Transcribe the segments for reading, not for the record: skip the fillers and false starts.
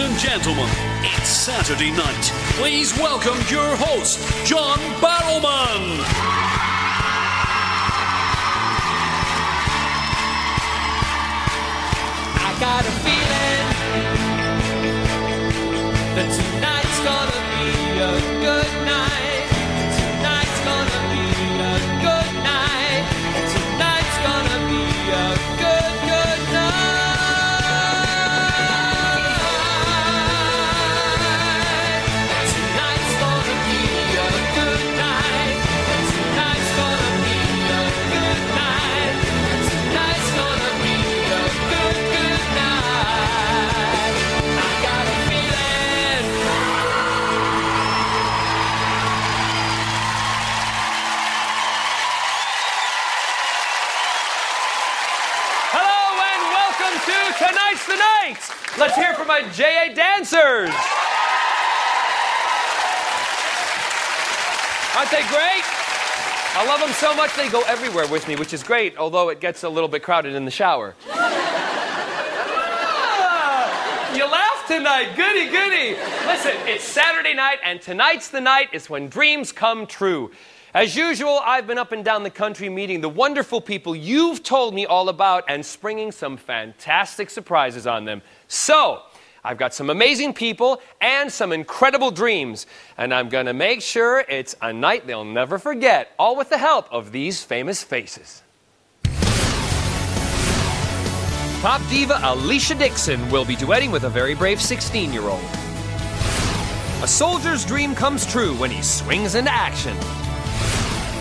and gentlemen, it's Saturday night. Please welcome your host, John Barrowman. I got a feeling that tonight's gonna be a good night. Tonight's gonna be a good night. Tonight's gonna be a good night. Tonight's gonna be a good night. Tonight's gonna be a good night. Tonight's gonna be a good night. I got a feeling. Hello and welcome to Tonight's the Night. Let's hear from my JA dancers. Aren't they great? I love them so much they go everywhere with me, which is great, although it gets a little bit crowded in the shower. You laughed tonight. Goody, goody. Listen, it's Saturday night, and tonight's the night is when dreams come true. As usual, I've been up and down the country meeting the wonderful people you've told me all about and springing some fantastic surprises on them. So, I've got some amazing people and some incredible dreams, and I'm going to make sure it's a night they'll never forget, all with the help of these famous faces. Pop diva Alicia Dixon will be duetting with a very brave 16-year-old. A soldier's dream comes true when he swings into action.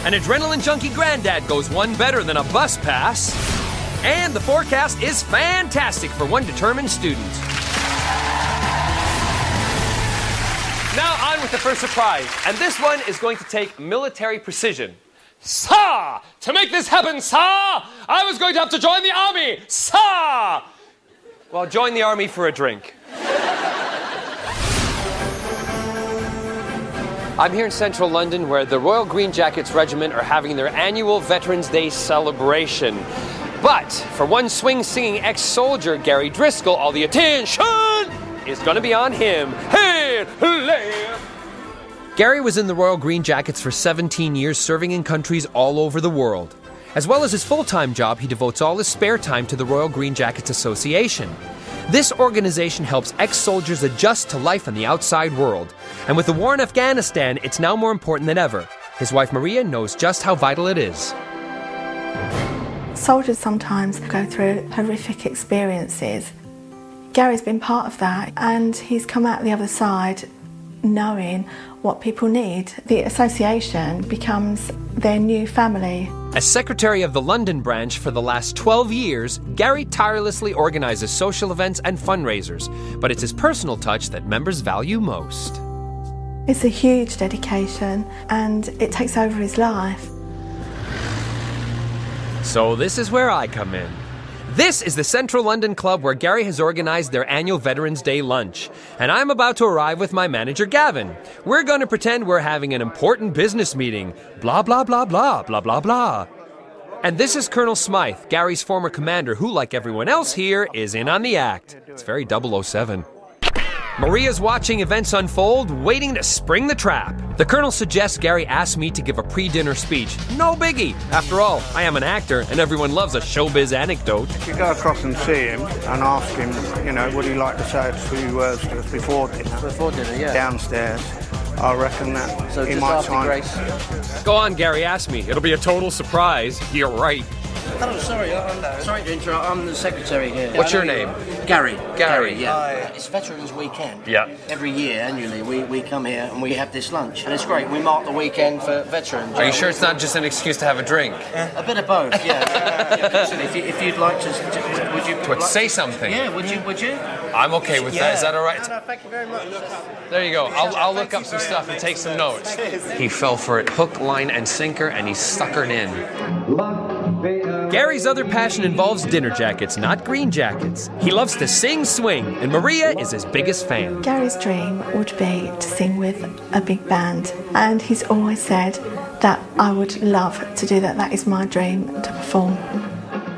An adrenaline junkie granddad goes one better than a bus pass. And the forecast is fantastic for one determined student. Now on with the first surprise, and this one is going to take military precision. Sir! To make this happen, sir, I was going to have to join the army, sir! Well, join the army for a drink. I'm here in central London where the Royal Green Jackets Regiment are having their annual Veterans Day celebration. But for one swing-singing ex-soldier, Gary Driscoll, all the attention is going to be on him. Hey, hey. Gary was in the Royal Green Jackets for 17 years, serving in countries all over the world. As well as his full-time job, he devotes all his spare time to the Royal Green Jackets Association. This organization helps ex-soldiers adjust to life in the outside world. And with the war in Afghanistan, it's now more important than ever. His wife Maria knows just how vital it is. Soldiers sometimes go through horrific experiences. Gary's been part of that, and he's come out the other side knowing what people need. The association becomes their new family. As secretary of the London branch for the last 12 years, Gary tirelessly organizes social events and fundraisers, but it's his personal touch that members value most. It's a huge dedication, and it takes over his life. So this is where I come in. This is the Central London Club where Gary has organized their annual Veterans Day lunch. And I'm about to arrive with my manager, Gavin. We're going to pretend we're having an important business meeting. Blah, blah, blah, blah, blah, blah, blah. And this is Colonel Smythe, Gary's former commander, who, like everyone else here, is in on the act. It's very 007. Maria's watching events unfold, waiting to spring the trap. The Colonel suggests Gary ask me to give a pre-dinner speech. No biggie. After all, I am an actor, and everyone loves a showbiz anecdote. If you go across and see him and ask him, you know, would he like to say a few words to us before dinner? Before dinner, yeah. Downstairs. I reckon that So he just might after sign. Grace. Go on, Gary, ask me. It'll be a total surprise. You're right. Hello, sorry, I'm sorry to interrupt. I'm the secretary here. What's your name? Gary. Gary. Yeah. It's Veterans Weekend. Yeah. Every year, annually, we come here and we have this lunch. And it's great. We mark the weekend for veterans. Are you sure it's not just an excuse to have a drink? A bit of both, yeah. Listen, if you'd like to would you... But say something. Yeah, would you? I'm okay with that. Is that all right? No, thank you very much. There you go. I'll look up some stuff and take some notes. He fell for it hook, line, and sinker, and he suckered in. Gary's other passion involves dinner jackets, not green jackets. He loves to sing, swing, and Maria is his biggest fan. Gary's dream would be to sing with a big band, and he's always said that I would love to do that. That is my dream, to perform.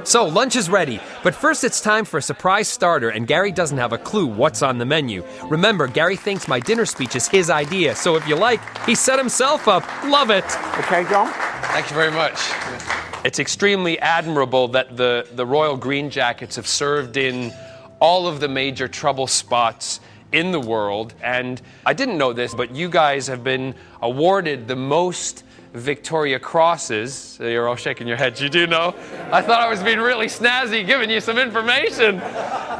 So, lunch is ready, but first it's time for a surprise starter, and Gary doesn't have a clue what's on the menu. Remember, Gary thinks my dinner speech is his idea, so if you like, he set himself up. Love it! Okay, John? Thank you very much. It's extremely admirable that the Royal Green Jackets have served in all of the major trouble spots in the world, and I didn't know this, but you guys have been awarded the most Victoria Crosses. You're all shaking your heads. You do know? I thought I was being really snazzy giving you some information.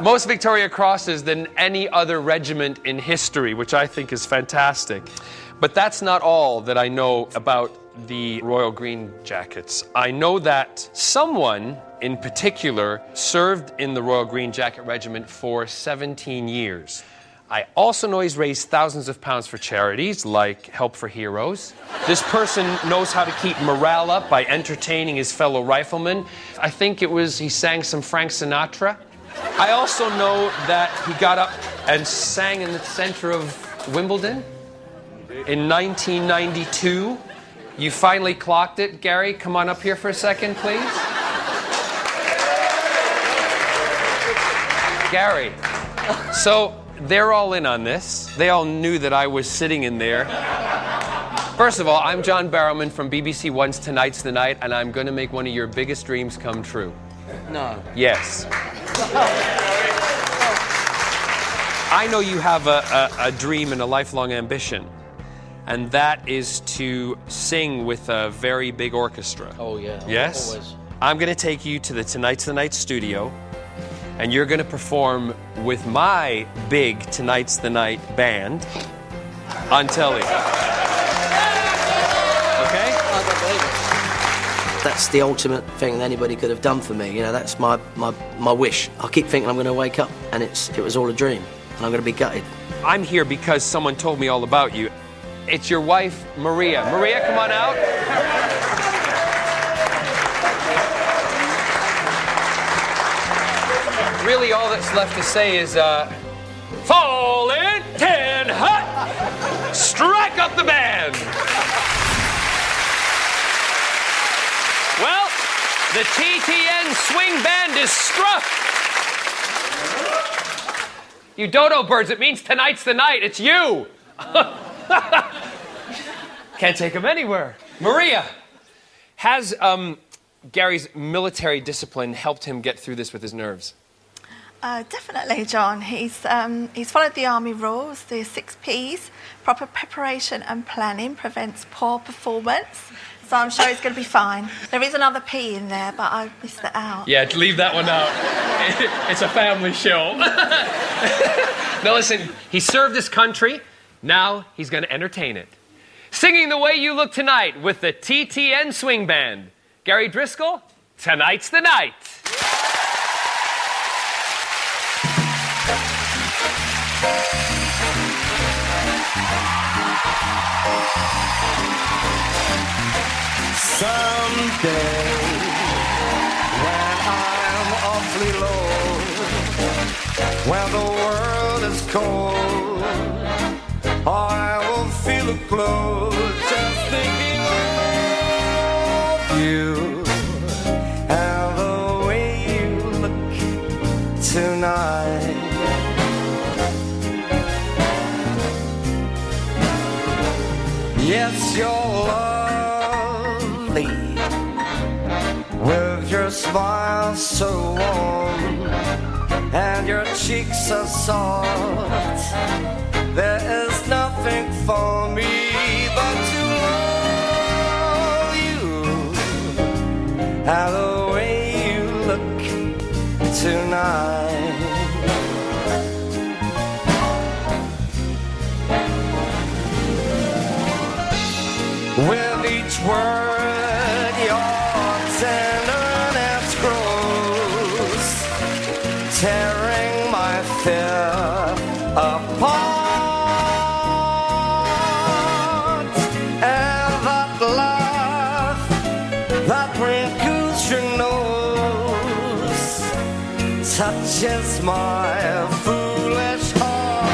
Most Victoria Crosses than any other regiment in history, which I think is fantastic. But that's not all that I know about the Royal Green Jackets. I know that someone in particular served in the Royal Green Jacket Regiment for 17 years. I also know he's raised thousands of pounds for charities like Help for Heroes. This person knows how to keep morale up by entertaining his fellow riflemen. I think he sang some Frank Sinatra. I also know that he got up and sang in the center of Wimbledon in 1992. You finally clocked it. Gary, come on up here for a second, please. Gary, so they're all in on this. They all knew that I was sitting in there. First of all, I'm John Barrowman from BBC One's Tonight's the Night, and I'm going to make one of your biggest dreams come true. No. Yes. I know you have a dream and a lifelong ambition, and that is to sing with a very big orchestra. Oh, yeah. Yes? Always. I'm going to take you to the Tonight's the Night studio, and you're going to perform with my big Tonight's the Night band on telly. Okay? That's the ultimate thing that anybody could have done for me. You know, that's my wish. I keep thinking I'm going to wake up and it was all a dream, and I'm going to be gutted. I'm here because someone told me all about you. It's your wife, Maria. Maria, come on out. Really, all that's left to say is, fall in, 10 hut, strike up the band. Well, the TTN swing band is struck. You dodo birds, it means tonight's the night. It's you. Can't take him anywhere. Maria, has Gary's military discipline helped him get through this with his nerves? Definitely, John. He's followed the army rules, the 6 Ps. Proper preparation and planning prevents poor performance. So I'm sure he's going to be fine. There is another P in there, but I missed it out. Yeah, leave that one out. It's a family show. Now listen, he served his country. Now he's going to entertain it. Singing The Way You Look Tonight with the TTN Swing Band. Gary Driscoll, tonight's the night. Someday, when I'm awfully low, when the world is cold, I will feel a glow just thinking of you and the way you look tonight. Yes, you're lovely, with your smile so warm and your cheeks so soft. There is nothing for me but to love you and the way you look tonight. With each word your tenderness grows, tearing my fear apart. And that laugh that wrinkles your nose touches my foolish heart.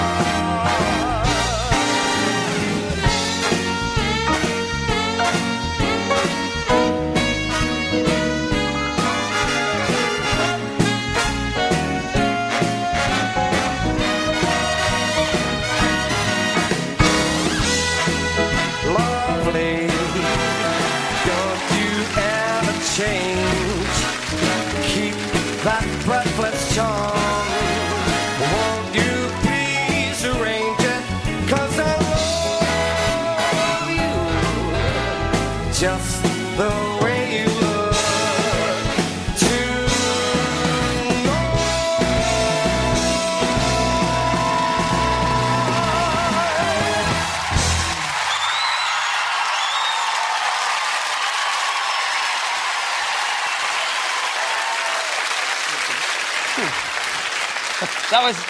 carefully. Don't you ever change. Keep that breathless charm. Won't you please arrange it? 'Cause I love you just the way you look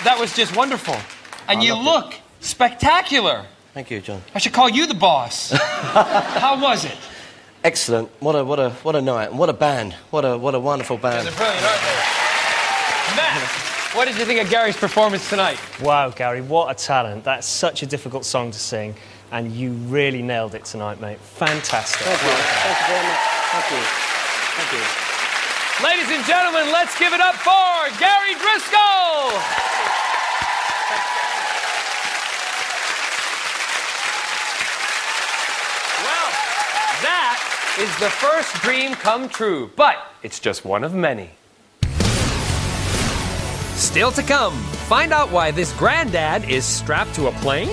That was just wonderful. And you look spectacular. Thank you, John. I should call you the boss. How was it? Excellent. What a night. And what a band. What a wonderful band. They're brilliant, aren't they? Matt, what did you think of Gary's performance tonight? Wow, Gary, what a talent. That's such a difficult song to sing, and you really nailed it tonight, mate. Fantastic. Thank you. Thank you very much. Thank you. Thank you. Ladies and gentlemen, let's give it up for Gary Driscoll! Well, that is the first dream come true, but it's just one of many. Still to come, find out why this granddad is strapped to a plane,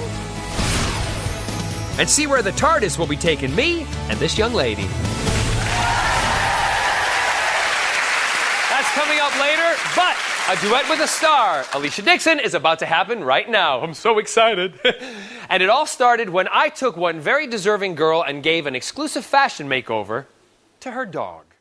and see where the TARDIS will be taking me and this young lady. That's coming up later, but a duet with a star, Alicia Dixon, is about to happen right now. I'm so excited. And it all started when I took one very deserving girl and gave an exclusive fashion makeover to her dog.